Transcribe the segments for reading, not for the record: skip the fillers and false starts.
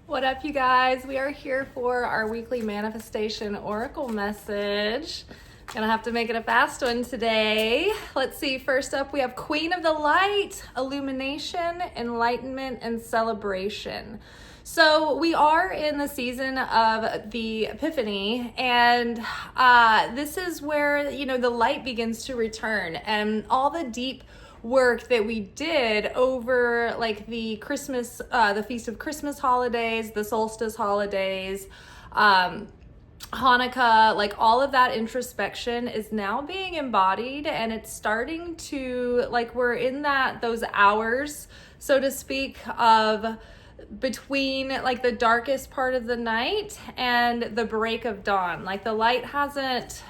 What up, you guys? We are here for our weekly manifestation oracle message. Gonna have to make it a fast one today. Let's see. First up, we have Queen of the Light, illumination, enlightenment, and celebration. So we are in the season of the Epiphany, and this is where, the light begins to return, and all the deep work that we did over like the Christmas, the Feast of Christmas holidays, the solstice holidays, Hanukkah, like all of that introspection is now being embodied, and it's starting to, like, we're in those hours, so to speak, of between like the darkest part of the night and the break of dawn. Like the light hasn't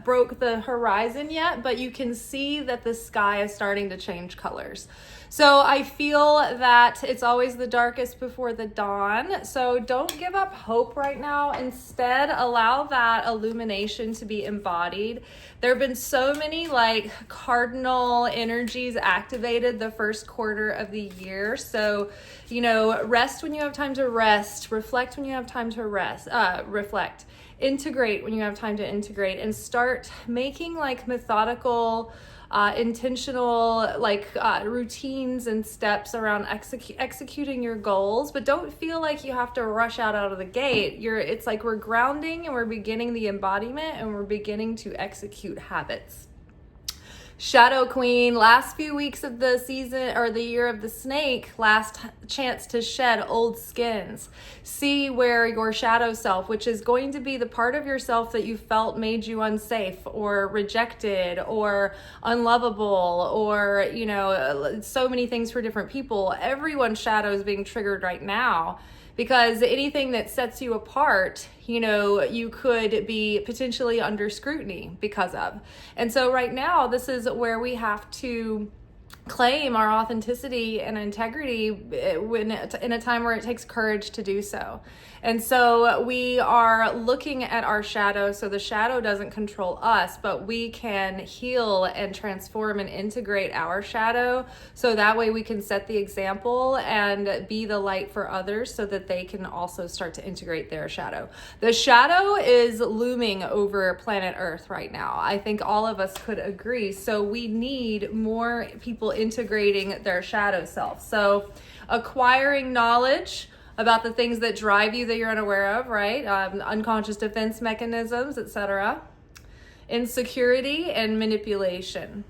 broke the horizon yet, but you can see that the sky is starting to change colors. So I feel that it's always the darkest before the dawn. So don't give up hope right now. Instead, allow that illumination to be embodied. There have been so many like cardinal energies activated the first quarter of the year. So, rest when you have time to rest, reflect when you have time to reflect. Integrate when you have time to integrate, and start making like methodical, intentional, routines and steps around executing your goals. But don't feel like you have to rush out of the gate. It's like we're grounding and we're beginning the embodiment and we're beginning to execute habits. Shadow Queen, last few weeks of the season or the year of the snake, last chance to shed old skins. See where your shadow self, which is going to be the part of yourself that you felt made you unsafe or rejected or unlovable or, so many things for different people. Everyone's shadow is being triggered right now. Because anything that sets you apart, you could be potentially under scrutiny because of. And so right now, this is where we have to claim our authenticity and integrity in a time where it takes courage to do so. And so we are looking at our shadow, so the shadow doesn't control us, but we can heal and transform and integrate our shadow, so that way we can set the example and be the light for others so that they can also start to integrate their shadow. The shadow is looming over planet Earth right now. I think all of us could agree. So we need more people integrating their shadow self. So acquiring knowledge about the things that drive you that you're unaware of, right? Unconscious defense mechanisms, etc. Insecurity and manipulation.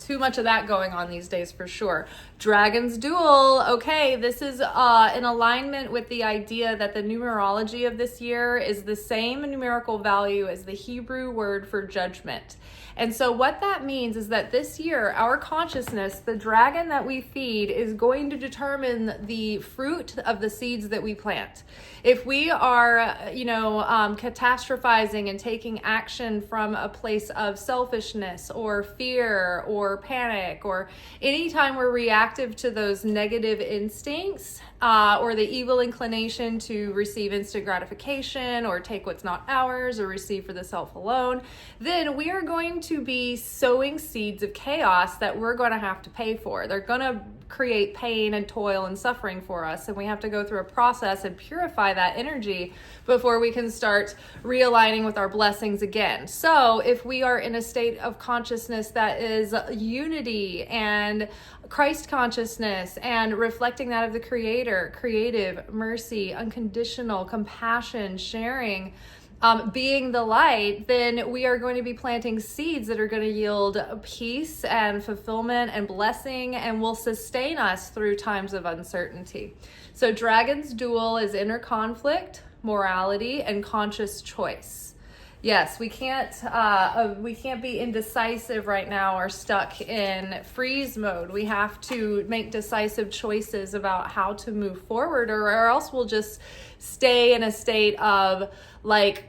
Too much of that going on these days for sure. Dragon's Duel. Okay, this is in alignment with the idea that the numerology of this year is the same numerical value as the Hebrew word for judgment. And so what that means is that this year, our consciousness, the dragon that we feed, is going to determine the fruit of the seeds that we plant. If we are, catastrophizing and taking action from a place of selfishness or fear or panic, or anytime we're reactive to those negative instincts, or the evil inclination to receive instant gratification or take what's not ours or receive for the self alone, then we are going to be sowing seeds of chaos that we're going to have to pay for. They're going to create pain and toil and suffering for us, and we have to go through a process and purify that energy before we can start realigning with our blessings again. So if we are in a state of consciousness that is unity and Christ consciousness and reflecting that of the Creator, creative, mercy, unconditional, compassion, sharing, being the light, then we are going to be planting seeds that are going to yield peace and fulfillment and blessing and will sustain us through times of uncertainty. So Dragon's Duel is inner conflict, morality, and conscious choice. Yes, we can't be indecisive right now or stuck in freeze mode. We have to make decisive choices about how to move forward, or else we'll just stay in a state of like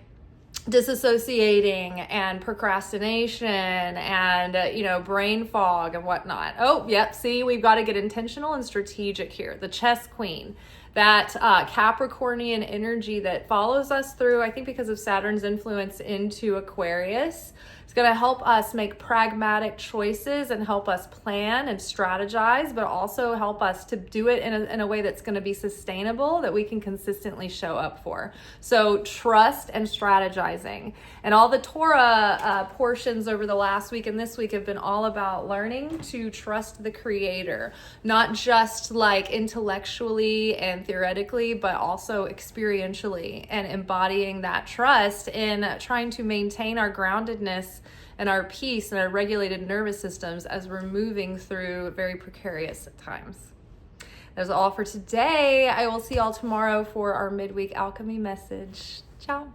disassociating and procrastination and brain fog and whatnot. Oh, yep, see, we've got to get intentional and strategic here. The chess queen, that Capricornian energy that follows us through, I think because of Saturn's influence into Aquarius, It's going to help us make pragmatic choices and help us plan and strategize, but also help us to do it in a way that's going to be sustainable, that we can consistently show up for. So trust and strategizing. And all the Torah portions over the last week and this week have been all about learning to trust the Creator, not just like intellectually and theoretically, but also experientially, and embodying that trust in trying to maintain our groundedness and our peace and our regulated nervous systems as we're moving through very precarious times. That's all for today. I will see y'all tomorrow for our midweek alchemy message. Ciao.